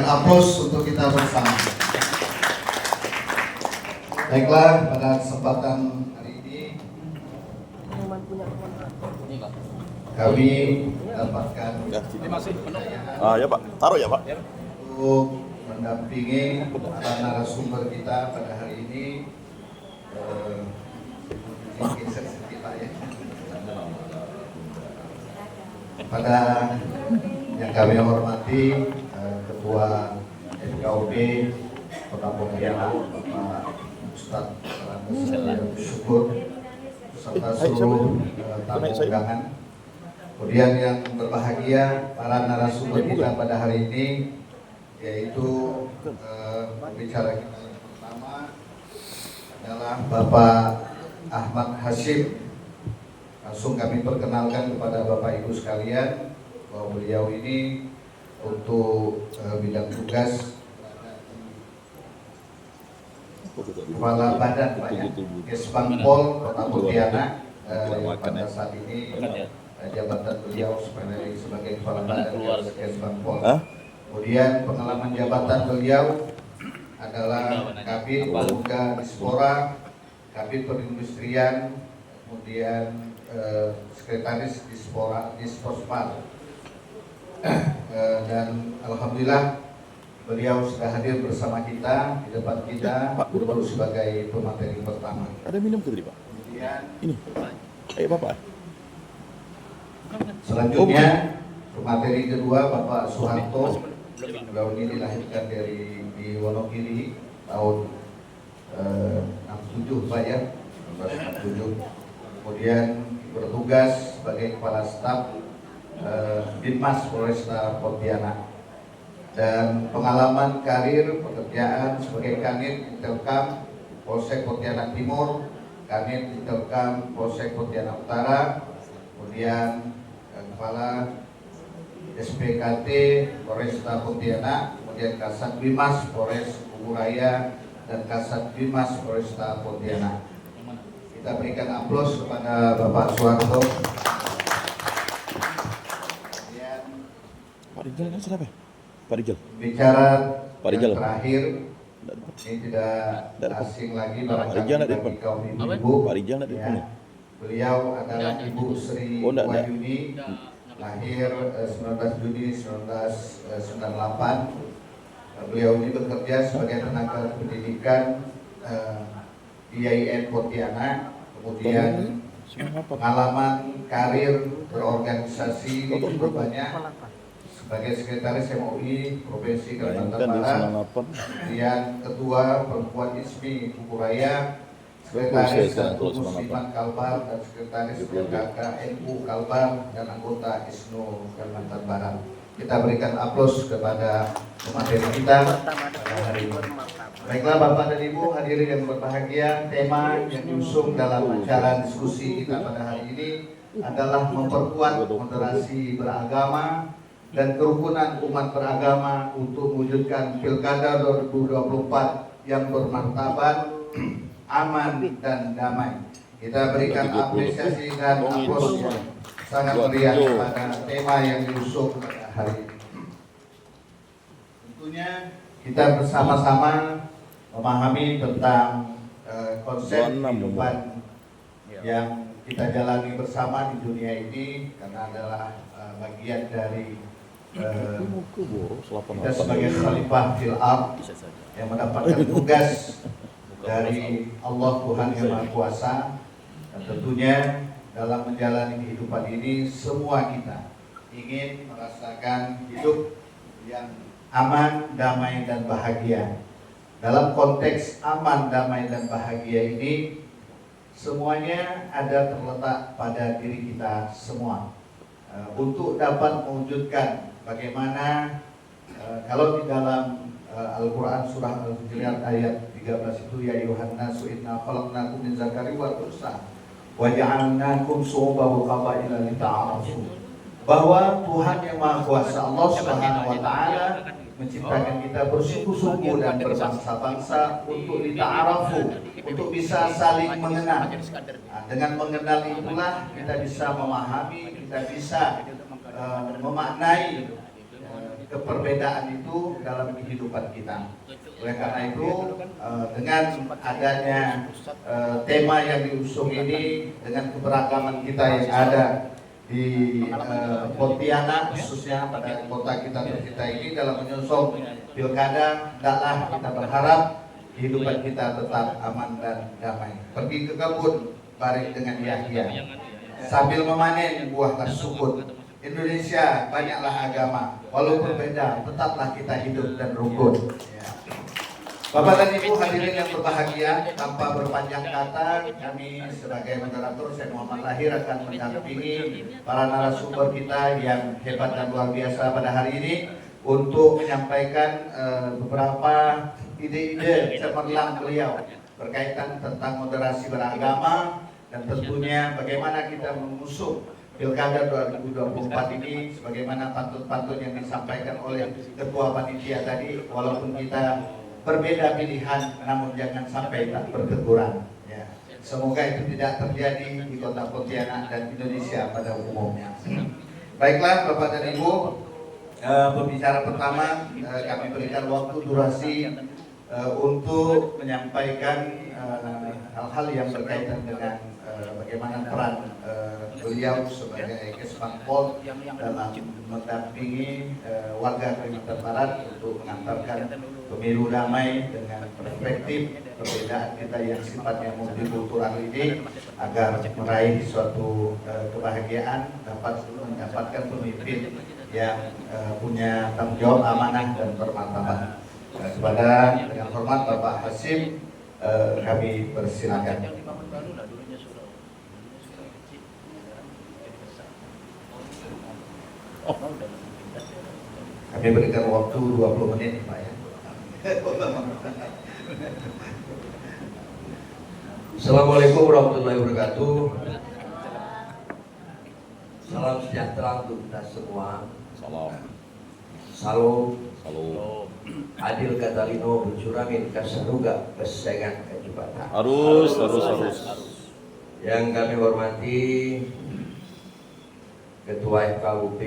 Aplaus untuk kita bersama. Baiklah, pada kesempatan hari ini kami mendapatkan ya Pak, taruh ya Pak. untuk mendampingi para narasumber kita pada hari ini. Pada yang kami hormati Ketua FKUB Kota Pontianak, Bapak Ustadz Rangga Syukur, serta seluruh tamu undangan. Kemudian yang berbahagia para narasumber kita pada hari ini, yaitu pembicara kita yang pertama adalah Bapak Ahmad Hashim. Langsung kami perkenalkan kepada Bapak Ibu sekalian bahwa beliau ini untuk bidang tugas Kepala Badan Kesbangpol Kota Pontianak. Pada saat ini jabatan beliau sebagai Kepala Badan Kesbangpol. Kemudian pengalaman jabatan beliau adalah Kabid Pemuda Dispora, Kabid Perindustrian, kemudian Sekretaris Dispospal. Dan alhamdulillah beliau sudah hadir bersama kita di depan kita duduk sebagai pemateri pertama. Ada minum ke tadi Pak? Kemudian ini, Bapak. Selanjutnya pemateri kedua Bapak Soeharto. Beliau ini dilahirkan di Wonogiri tahun 67 Pak ya, 1967. Kemudian bertugas sebagai Kepala Staf Binmas Polresta Pontianak, dan pengalaman karir pekerjaan sebagai Kanit Intelkam Polsek Pontianak Timur, Kanit Intelkam Polsek Pontianak Utara, kemudian Kepala SPKT Polresta Pontianak, kemudian Kasat Binmas Polres Kuburaya, dan Kasat Binmas Polresta Pontianak. Kita berikan aplaus kepada Bapak Soeharto. Pak Rijal kan siapa? Pak Rijal. Bicara yang terakhir, ini tidak asing lagi bagi kaum ibu. Pak Rijal di depan. Beliau adalah Ibu Sri Wahyuni, lahir 19 Juni 1998. Beliau ini bekerja sebagai tenaga pendidikan di IAIN Pontianak. Kemudian pengalaman karir berorganisasi cukup banyak sebagai Sekretaris MUI Provinsi Kalimantan Barat, kemudian Ketua Perempuan ISMI Kuburaya, Sekretaris Musliman Kalbar, dan Sekretaris PKK NU Kalbar, dan anggota ISNU Kalimantan Barat. Kita berikan aplaus kepada pemateri kita pada hari ini. Baiklah Bapak dan Ibu hadirin yang berbahagia, tema yang diusung dalam acara diskusi kita pada hari ini adalah memperkuat moderasi beragama dan kerukunan umat beragama untuk mewujudkan Pilkada 2024 yang bermartabat, aman dan damai. Kita berikan apresiasi dan aplaus yang sangat meriah pada tema yang diusung pada hari ini. Tentunya kita bersama-sama memahami tentang konsep kehidupan yang kita jalani bersama di dunia ini, karena adalah bagian dari kita sebagai khalifah fil ardh yang mendapatkan tugas dari Allah Tuhan Yang Maha Kuasa. Dan tentunya dalam menjalani kehidupan ini semua kita ingin merasakan hidup yang aman, damai, dan bahagia. Dalam konteks aman, damai, dan bahagia ini semuanya ada terletak pada diri kita semua. Untuk dapat mewujudkan bagaimana kalau di dalam Al-Quran surah Al-Hujurat ayat 13 itu, ya ayuhan nasu inna khalaqnakum min dzakari wa unsa wa ja'alnakum syu'uban wa qabaila lita'arafu, bahwa Tuhan Yang Maha Kuasa Allah Subhanahu wa taala menciptakan kita bersuku-suku dan berbangsa-bangsa untuk lita'arafu, untuk bisa saling mengenal. Dengan mengenal itulah kita bisa memahami, kita bisa memaknai keperbedaan itu dalam kehidupan kita. Oleh karena itu, dengan adanya tema yang diusung ini, dengan keberagaman kita yang ada di Pontianak, khususnya pada kota kita tercinta ini, dalam menyusun pilkada, hendaklah kita berharap kehidupan kita tetap aman dan damai. Pergi ke kebun bareng dengan Yahya, sambil memanen buah tersebut. Indonesia banyaklah agama, walaupun berbeda, tetaplah kita hidup dan rukun. Ya. Bapak dan Ibu hadirin yang berbahagia, tanpa berpanjang kata, kami sebagai moderator, saya Muhammad Lahir akan mendampingi para narasumber kita yang hebat dan luar biasa pada hari ini untuk menyampaikan beberapa ide-ide cemerlang beliau berkaitan tentang moderasi beragama dan tentunya bagaimana kita mengusung Pilkada 2024 ini sebagaimana pantun-pantun yang disampaikan oleh Ketua Panitia tadi, walaupun kita berbeda pilihan namun jangan sampai tak berteguran ya. Semoga itu tidak terjadi di kota Pontianak dan Indonesia pada umumnya. Baiklah Bapak dan Ibu, pembicara pertama kami berikan waktu durasi untuk menyampaikan hal-hal yang berkaitan dengan bagaimana peran beliau sebagai Kesbangpol dalam mendampingi warga Kalimantan Barat untuk mengantarkan pemilu damai dengan perspektif perbedaan kita yang sifatnya multikultural ini agar meraih suatu kebahagiaan, dapat mendapatkan pemimpin yang punya tanggung jawab, amanah dan bermartabat. Kepada dengan hormat Bapak Hasim, kami persilakan. Kami berikan waktu 20 menit Pak ya. Assalamualaikum warahmatullahi wabarakatuh. Salam sejahtera untuk kita semua. Salam. Salam. Halo. Adil Katalino Bucuramin Kasaruga Kesengan Kejubatan. Harus. Yang kami hormati Ketua FKUP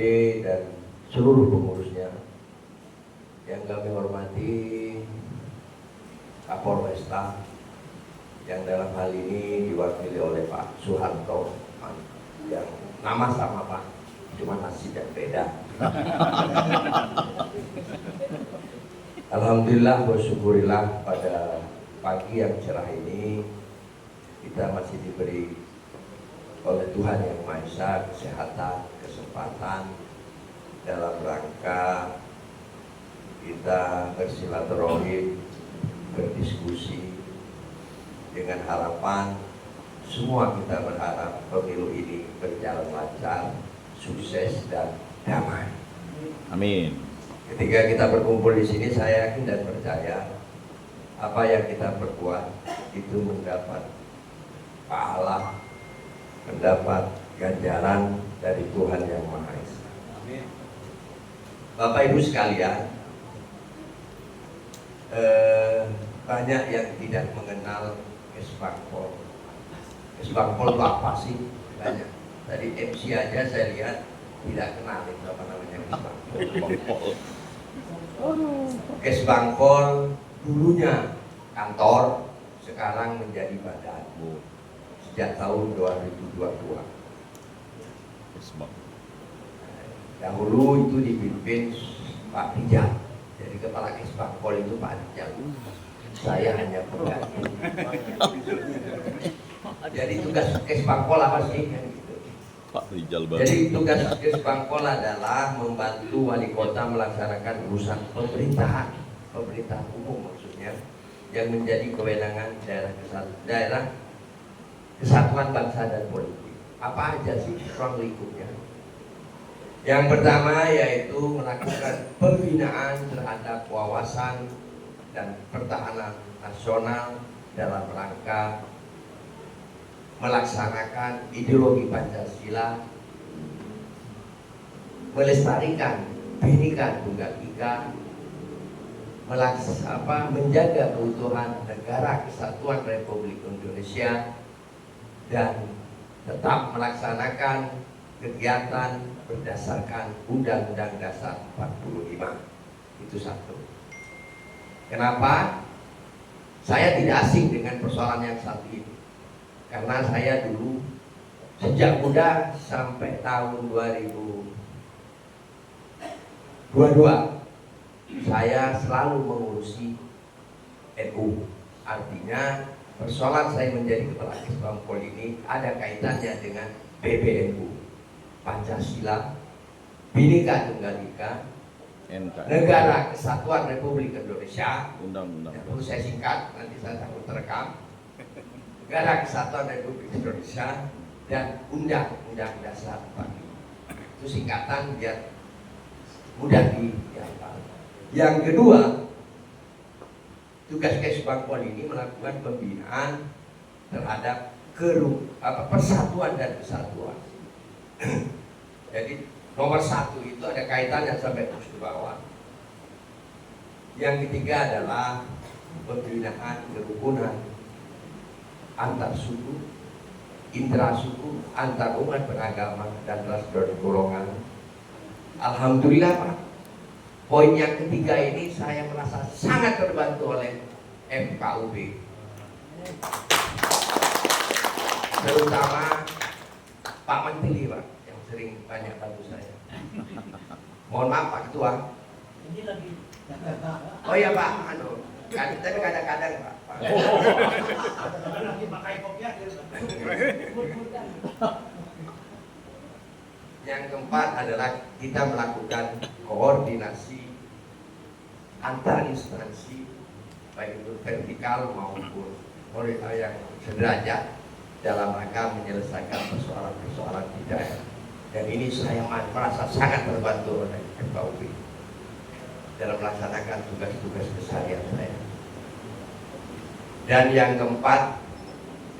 dan seluruh pengurusnya. Yang kami hormati Kapolresta yang dalam hal ini diwakili oleh Pak Suharto yang nama sama Pak, cuma nasi dan beda. Alhamdulillah bersyukurillah pada pagi yang cerah ini kita masih diberi oleh Tuhan Yang Maha Esa kesehatan, kesempatan dalam rangka kita bersilaturahim, berdiskusi dengan harapan semua kita berharap pemilu ini berjalan lancar, sukses dan damai. Amin. Ketika kita berkumpul di sini, saya yakin dan percaya apa yang kita perbuat itu mendapat pahala, mendapat ganjaran dari Tuhan Yang Maha Esa. Bapak Ibu sekalian, banyak yang tidak mengenal Kesbangpol. Kesbangpol itu apa sih? Banyak. Tadi MC aja saya lihat tidak kenal itu apa namanya Kesbangpol. Kesbangpol dulunya kantor, sekarang menjadi badan sejak tahun 2022. Dahulu itu dipimpin Pak Rijal, jadi kepala Kesbangpol itu Pak Rijal. Saya hanya pengganti. Jadi tugas Kesbangpol apa sih? Pak Rijal Baru. Jadi tugas Kesbangpol adalah membantu wali kota melaksanakan urusan pemerintahan umum maksudnya, yang menjadi kewenangan daerah kesatuan bangsa dan politik. Apa aja sih ruang lingkupnya? Yang pertama yaitu melakukan pembinaan terhadap wawasan dan pertahanan nasional dalam rangka melaksanakan ideologi Pancasila, melestarikan Bhinneka Tunggal Ika, menjaga keutuhan negara kesatuan Republik Indonesia, dan tetap melaksanakan kegiatan berdasarkan Undang-Undang Dasar 45. Itu satu. Kenapa? Saya tidak asing dengan persoalan yang satu ini. Karena saya dulu sejak muda sampai tahun 2022 saya selalu mengurusi NU. Artinya persoalan saya menjadi kepala Kesbangpol ini ada kaitannya dengan PBNU, Pancasila, Bhinneka Tunggal Ika, Negara Kesatuan Republik Indonesia. Undang-undang. Perlu saya singkat, nanti saya takut terekam. Negara Kesatuan Republik Indonesia dan Undang-Undang Dasar 45. Itu singkatan biar mudah dihafal. Yang kedua, tugas Kesbangpol ini melakukan pembinaan terhadap persatuan dan kesatuan. Jadi nomor satu itu ada kaitannya sampai terus ke bawah. Yang ketiga adalah pembinaan kerukunan antar suku, intrasuku, antar umat beragama dan ras dan golongan. Alhamdulillah Pak, poin yang ketiga ini saya merasa sangat terbantu oleh FKUB, terutama Pak Menteri Pak yang sering banyak bantu saya. Mohon maaf Pak Ketua. Oh ya Pak, tapi kadang-kadang Pak. Yang keempat adalah kita melakukan koordinasi antar instansi, baik itu vertikal maupun horizontal yang sederajat dalam rangka menyelesaikan persoalan-persoalan di daerah. Dan ini saya merasa sangat terbantu oleh FKUB dalam melaksanakan tugas-tugas keseharian saya. Dan yang keempat,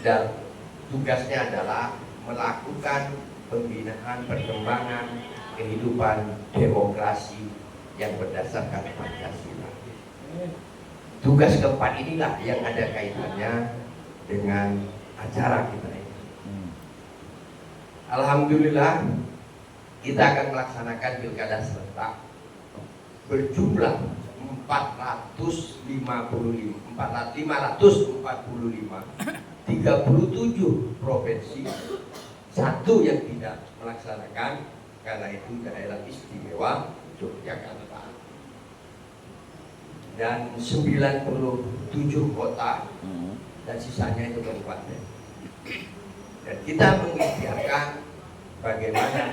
dan tugasnya adalah melakukan pembinaan perkembangan kehidupan demokrasi yang berdasarkan Pancasila. Tugas keempat inilah yang ada kaitannya dengan acara kita ini. Alhamdulillah kita akan melaksanakan pilkada serentak berjumlah 545, 37 provinsi, satu yang tidak melaksanakan karena itu daerah istimewa Yogyakarta, dan 97 kota dan sisanya itu kabupaten. Dan kita mengikhtiarkan bagaimana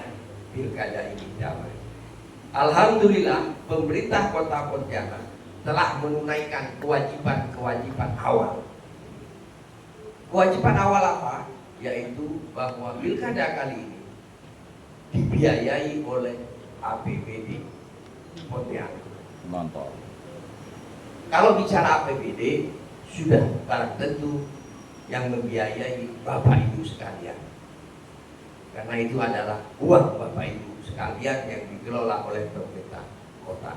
pilkada ini damai. Alhamdulillah pemerintah Kota Pontianak telah menunaikan kewajiban awal. Kewajiban awal apa? Yaitu bahwa pilkada kali ini dibiayai oleh APBD Pontianak. Mantap. Kalau bicara APBD, sudah barang tentu yang membiayai Bapak Ibu sekalian. Karena itu adalah uang Bapak Ibu sekalian yang dikelola oleh pemerintah kota.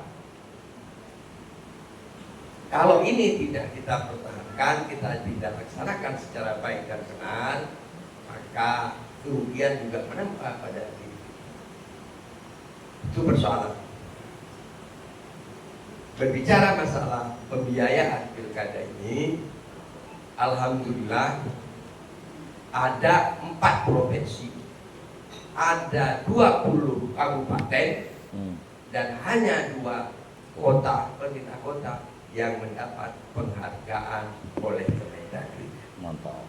Kalau ini tidak kita pertahankan, kita tidak laksanakan secara baik dan benar, maka kerugian juga menimpa pada diri. Itu persoalan. Berbicara masalah pembiayaan pilkada ini, alhamdulillah ada 4 provinsi, ada 20 kabupaten, dan hanya 2 kota, pemerintah kota yang mendapat penghargaan oleh Kemendagri. Mantap.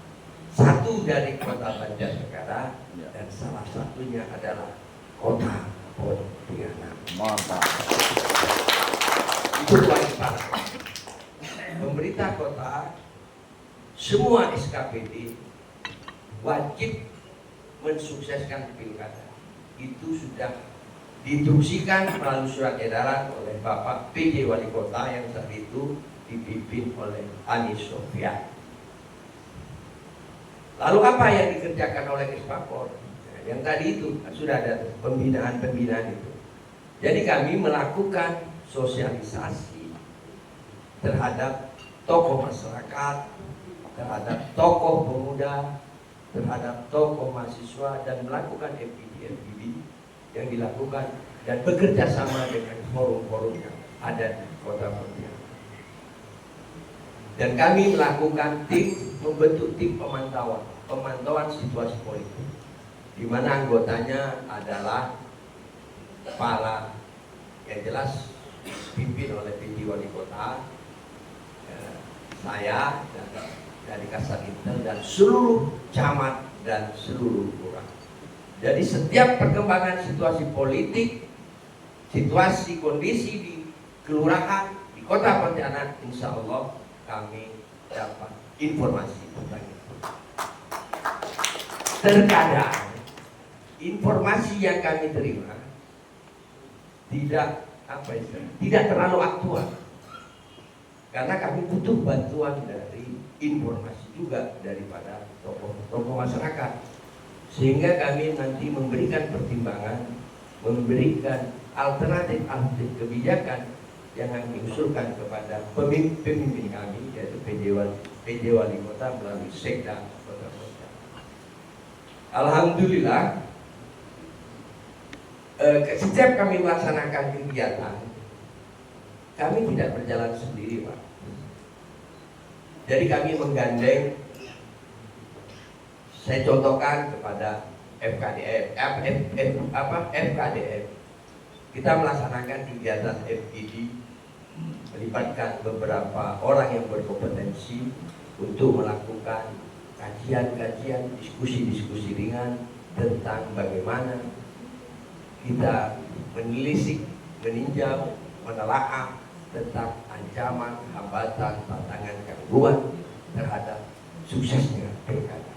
Satu dari kota Banjarnegara, dan salah satunya adalah kota Pontianak. Mantap. Itu kewajiban pemerintah kota. Semua SKPD wajib mensukseskan pilkada. Itu sudah diinstruksikan melalui surat edaran oleh Bapak PJ Wali Kota yang saat itu dipimpin oleh Anies Sofyan. Lalu apa yang dikerjakan oleh Kesbangpol? Yang tadi itu sudah ada pembinaan itu. Jadi kami melakukan sosialisasi terhadap tokoh masyarakat, terhadap tokoh pemuda, terhadap tokoh mahasiswa, dan melakukan FGD yang dilakukan dan bekerja sama dengan forum-forum yang ada di Kota Pontianak. Dan kami melakukan membentuk tim pemantauan situasi politik, di mana anggotanya adalah para yang jelas dipimpin oleh PJ Wali Kota, saya dan dari Kasat Intel dan seluruh camat dan seluruh lurah. Jadi setiap perkembangan situasi politik, situasi kondisi di kelurahan, di Kota Pontianak, insya Allah kami dapat informasi tentang itu. Terkadang informasi yang kami terima tidak terlalu aktual, karena kami butuh bantuan dari informasi juga daripada tokoh masyarakat, sehingga kami nanti memberikan pertimbangan, memberikan alternatif kebijakan yang kami usulkan kepada pemimpin kami, yaitu PJ Wali Kota melalui Sekda Kota Pontianak. Alhamdulillah, setiap kami melaksanakan kegiatan, kami tidak berjalan sendiri, Pak. Jadi kami menggandeng, saya contohkan kepada FKDF, kita melaksanakan kegiatan FGD, melibatkan beberapa orang yang berkompetensi untuk melakukan kajian-kajian, diskusi-diskusi ringan tentang bagaimana kita menelisik, meninjau, menelaah tentang ancaman, hambatan, tantangan, gangguan terhadap suksesnya pilkada.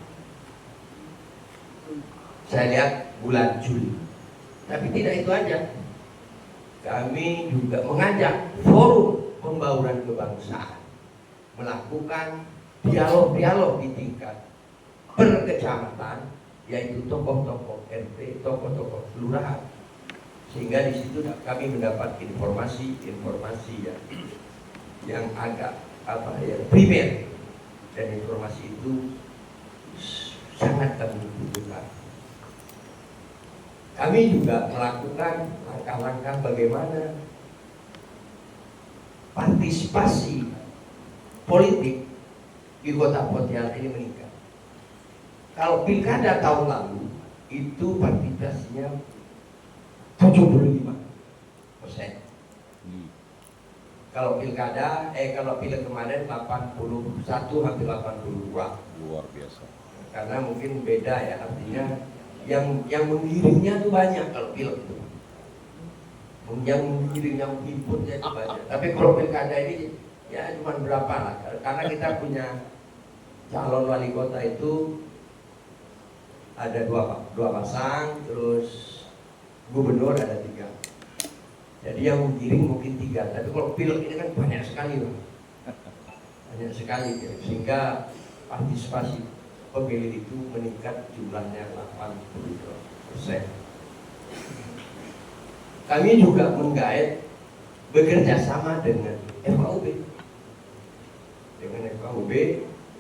Saya lihat bulan Juli, tapi tidak itu aja. Kami juga mengajak forum pembauran kebangsaan melakukan dialog-dialog di tingkat perkecamatan, yaitu tokoh-tokoh RT, tokoh-tokoh kelurahan, sehingga di situ kami mendapat informasi yang agak primer, dan informasi itu sangat kami butuhkan. Kami juga melakukan langkah-langkah bagaimana partisipasi politik di Kota Pontianak ini meningkat. Kalau pilkada tahun lalu itu partisipasinya 75%. Kalau pilek kemarin 81 hampir 82. Luar biasa. Karena mungkin beda ya, artinya yang menggiringnya tuh banyak kalau pilek itu. Yang menggiring, yang menghimputnya itu banyak. Tapi kalau pilkada ini ya cuma berapa lah. Karena kita punya calon wali kota itu ada dua pasang, terus gubernur ada 3. Jadi yang menggiring mungkin 3. Tapi kalau pilek ini kan banyak sekali, Pak. Banyak sekali, sehingga partisipasi pemilih itu meningkat jumlahnya 80%. Kami juga menggait bekerja sama dengan FKUB. Dengan FKUB,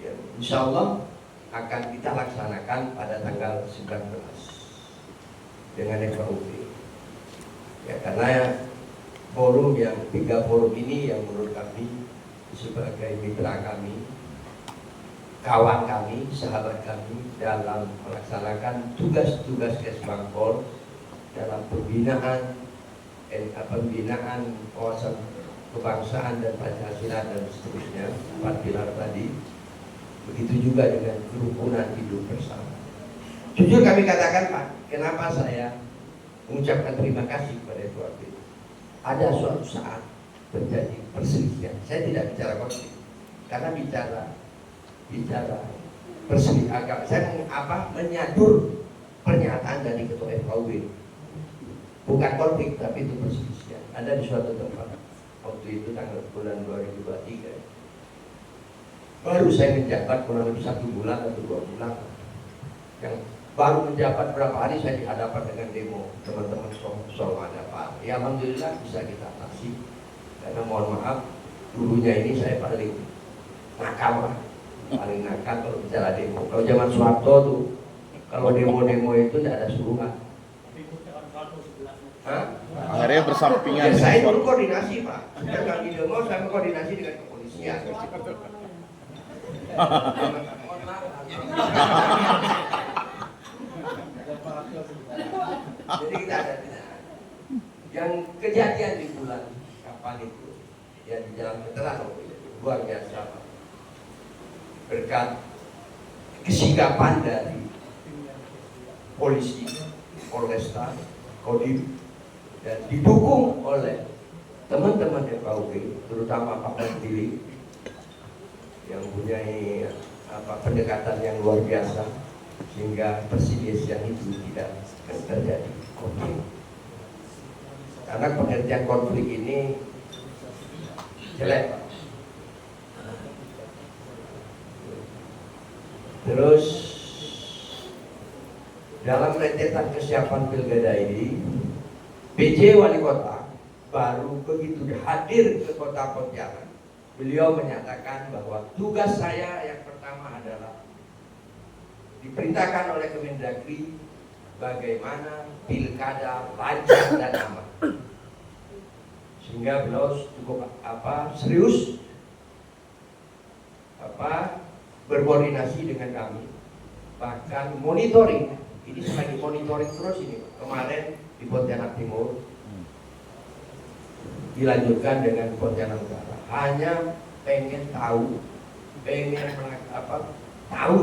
ya, insya Allah akan kita laksanakan pada tanggal 19 dengan FKUB. Ya, karena forum 3 forum ini yang menurut kami sebagai mitra kami, kawan kami, sahabat kami dalam melaksanakan tugas-tugas Kesbangpol dalam pembinaan kawasan kebangsaan dan Pancasila dan seterusnya, 4 pilar tadi. Begitu juga dengan kerukunan hidup bersama. Jujur kami katakan, Pak, kenapa saya mengucapkan terima kasih kepada FKUB. Ada suatu saat terjadi perselisihan. Saya tidak bicara konflik, karena bicara perselisihan. Saya menyadur pernyataan dari ketua FKUB. Bukan konflik, tapi itu perselisihan. Ada di suatu tempat. Waktu itu tanggal bulan 2023. Baru saya menjabat kurang lebih 1 bulan atau 2 bulan. Yang baru menjabat berapa hari saya dihadapan dengan demo teman-teman soal Madapan. Ya alhamdulillah bisa kita atasi. Karena mohon maaf, dulunya ini saya paling nakal, paling nakal kalau bicara demo. Kalau zaman Soeharto tuh, kalau demo-demo itu tidak ada suruhan. Hah? Akhirnya bersampingan. Ya, saya dulu koordinasi Pak. Saya nggak di demo, saya koordinasi dengan kepolisian. Jadi kita ada yang kejadian di bulan kapan itu, ya di Jalan Veteran luar biasa Pak. Berkat kesigapan dari polisi, Polresta, Kodim, dan didukung oleh teman-teman FKUP, terutama Pak Menteri yang punya pendekatan yang luar biasa, sehingga perselisihan itu tidak akan terjadi konflik. Karena pengertian konflik ini jelek. Terus dalam rentetan kesiapan pilkada ini, PJ Wali Kota baru begitu hadir ke Kota Pontianak, beliau menyatakan bahwa tugas saya yang pertama adalah diperintahkan oleh Kemendagri bagaimana pilkada lancar dan aman. Sehingga beliau cukup serius berkoordinasi dengan kami, bahkan monitoring. Ini lagi monitoring terus ini. Kemarin di Pontianak Timur, dilanjutkan dengan Pontianak Utara. Hanya pengen tahu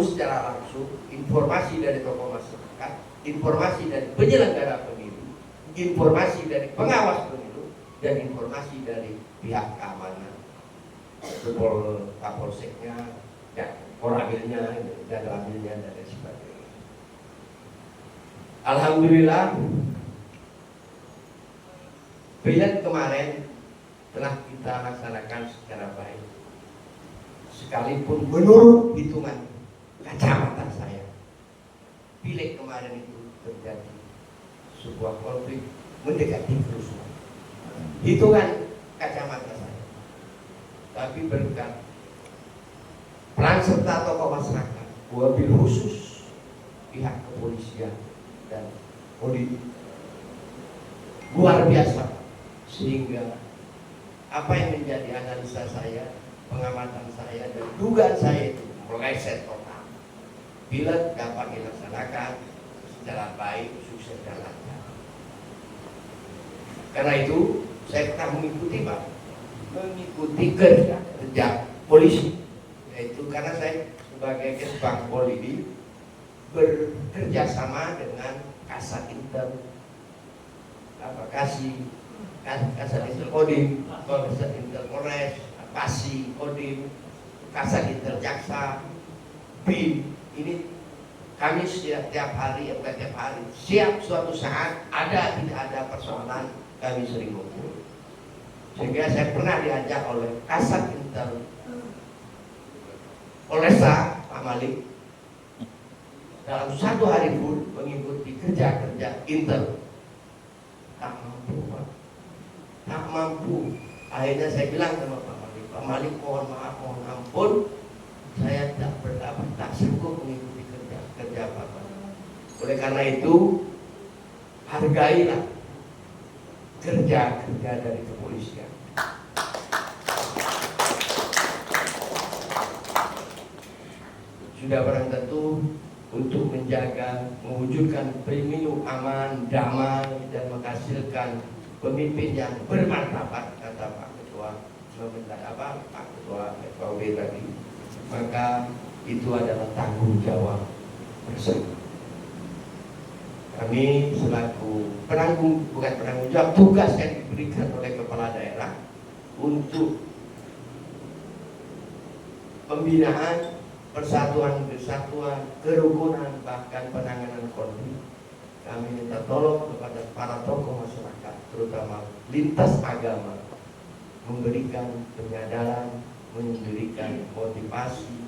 secara langsung informasi dari tokoh masyarakat, informasi dari penyelenggara pemilu, informasi dari pengawas pemilu, dan informasi dari pihak keamanan, Kapolseknya, ya, Koramilnya, dan Ramilnya, dan lain sebagainya. Alhamdulillah, pileg kemarin telah kita laksanakan secara baik. Sekalipun menurut hitungan kacamata saya, pileg kemarin itu terjadi sebuah konflik mendekati kerusuhan. Hitungan kacamata saya. Tapi berkat peran serta tokoh masyarakat, wabil khusus pihak kepolisian dan polisi luar biasa, sehingga apa yang menjadi analisa saya, pengamatan saya, dan dugaan saya itu meleset total. Bila dapat dilaksanakan secara baik, sukses dan lancar. Karena itu saya pernah mengikuti kerja polisi, yaitu karena saya sebagai Kesbang Polisi bekerja sama dengan Kasat Intel, Kasat Intel Kodim, Kasat Intel Polres, Pasi Kodim, Kasat Intel Jaksa, BIN. Ini kami setiap hari, bukan tiap hari, siap suatu saat ada tidak ada persoalan, kami sering ngumpul. Sehingga saya pernah diajak oleh Kasat Intel Polresta Pak Malik dalam satu hari pun mengikuti kerja-kerja Intel. Tak mampu Pak, tak mampu. Akhirnya saya bilang sama Pak Malik, mohon maaf, mohon ampun, saya tak sanggup mengikuti kerja Bapak. Oleh karena itu, hargailah kerja dari kepolisian. Sudah barang tentu untuk menjaga, mewujudkan pemilu aman, damai, dan menghasilkan pemimpin yang bermartabat, kata Pak Ketua FKUB tadi, maka itu adalah tanggung jawab bersama. Kami selaku bukan penanggung jawab, tugas yang diberikan oleh kepala daerah untuk pembinaan, persatuan, kesatuan, kerukunan, bahkan penanganan konflik. Kami minta tolong kepada para tokoh masyarakat, terutama lintas agama, memberikan penyadaran, memberikan motivasi,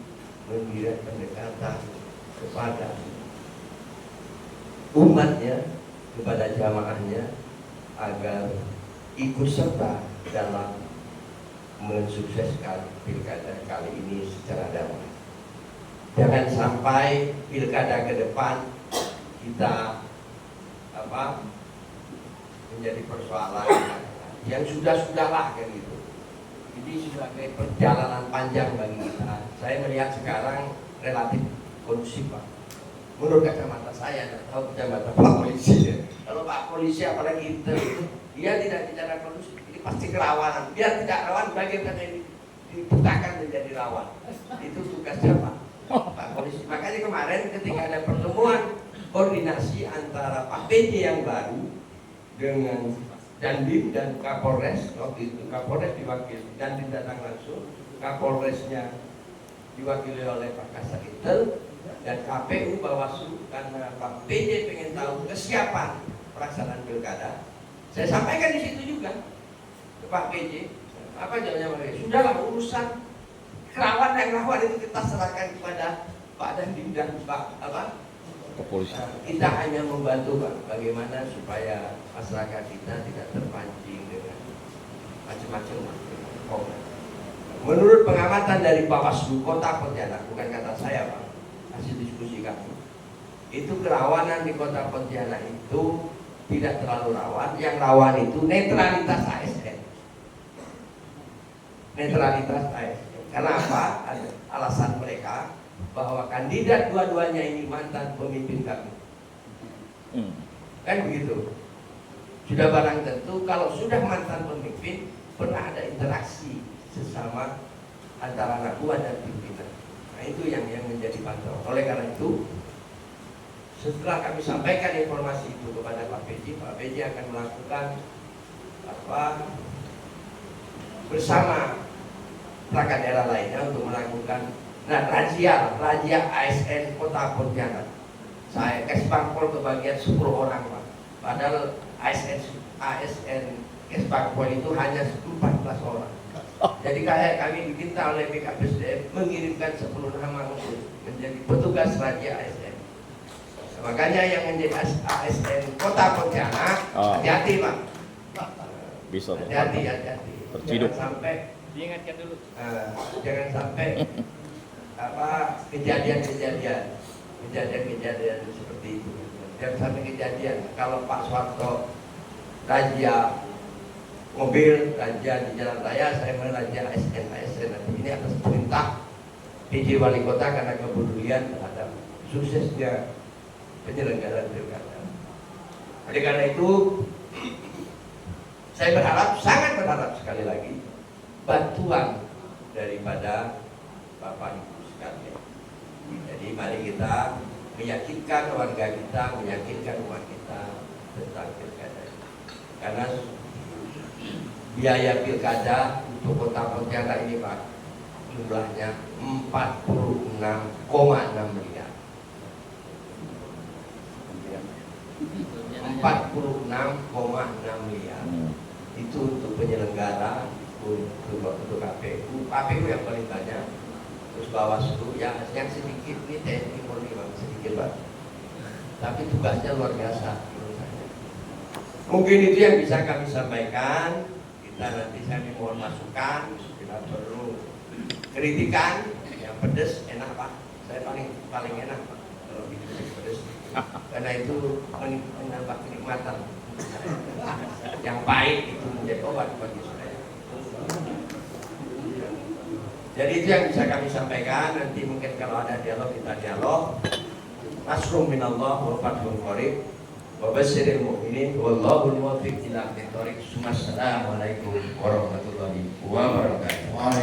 memberikan pendekatan kepada umatnya, kepada jamaahnya, agar ikut serta dalam mensukseskan pilkada kali ini secara damai. Jangan sampai pilkada ke depan kita menjadi persoalan yang sudah-sudahlah kan gitu. Ini sudah kayak perjalanan panjang bagi kita. Saya melihat sekarang relatif kondusif, Pak. Menurut kacamata saya, atau kacamata Pak Polisi ya. Kalau Pak Polisi apalagi itu, dia tidak bicara kondusif, ini pasti kerawanan. Biar tidak rawan, bagaimana ini dibukakan menjadi rawan. Itu tugasnya Pak Polisi. Makanya kemarin ketika ada pertemuan koordinasi antara Pak PJ yang baru dengan Dandim dan Kapolres, waktu itu Kapolres diwakili, Dandim datang langsung, Kapolresnya diwakili oleh Pak Kasat Intel, dan KPU Bawaslu, karena Pak PJ pengen tahu kesiapan pelaksanaan pilkada. Saya sampaikan di situ juga ke Pak PJ, apa jawabannya? Sudahlah, urusan kerawan dan rawan itu kita serahkan kepada Pak Dandim dan Pak Kepolisian. Kita hanya membantu Pak, bagaimana supaya masyarakat kita tidak terpancing dengan macam-macam. Menurut pengamatan dari Bawaslu Kota Pontianak, bukan kata saya Pak, hasil diskusi kami, itu kerawanan di Kota Pontianak itu tidak terlalu rawan. Yang rawan itu netralitas ASN. Netralitas ASN. Karena apa? Alasan mereka bahwa kandidat dua-duanya ini mantan pemimpin kami. Kan begitu. Sudah barang tentu kalau sudah mantan pemimpin pernah ada interaksi sesama antara anak buah dan pimpinan. Nah itu yang menjadi pantau. Oleh karena itu, setelah kami sampaikan informasi itu kepada Pak PJ akan melakukan bersama perangkat daerah lainnya untuk melakukan razia ASN Kota Pontianak. Saya kasih pangpol ke bagian 10 orang Pak. Padahal ASN Kesbangpol itu hanya 14 orang. Jadi kami diminta oleh BKPSDM mengirimkan 10 nama untuk menjadi petugas razia ASN. Makanya yang menjadi ASN Kota Pontianak, hati-hati Pak. Bisa. Hati-hati. Terciduk. Jangan sampai diingatkan dulu. Jangan sampai kejadian-kejadian seperti itu. Jangan sampai kejadian. Kalau Pak Soeharto razia mobil, razia di jalan raya, saya merazia ASN. Ini atas perintah PJ Wali Kota karena kepedulian terhadap suksesnya penyelenggaraan pilkada. Oleh karena itu, saya sangat berharap sekali lagi bantuan daripada Bapak Ibu sekalian. Jadi mari kita meyakinkan warga kita, meyakinkan umat kita tentang pilkada. Karena biaya pilkada untuk Kota Pontianak ini Pak, jumlahnya 46,6 miliar. 46,6 miliar. Itu untuk penyelenggara, untuk KPU yang paling banyak. Terus Bawaslu yang sedikit ini TNI Polri Bang, sedikit Pak. Tapi tugasnya luar biasa menurut saya. Mungkin itu yang bisa kami sampaikan. Kita nanti saya mohon masukan, kita perlu kritikan yang pedas enak Pak. Saya paling enak Pak kalau bikin pedas. Karena itu menambah kenikmatan. Yang pahit itu menjadi obat bagi saya. Jadi itu yang bisa kami sampaikan. Nanti mungkin kalau ada dialog kita dialog. Nasrun minallah wa fathun qarib wa basyiril mu'minin wallahu muwaffiq ila aqwamit thoriq. Assalamualaikum warahmatullahi wabarakatuh.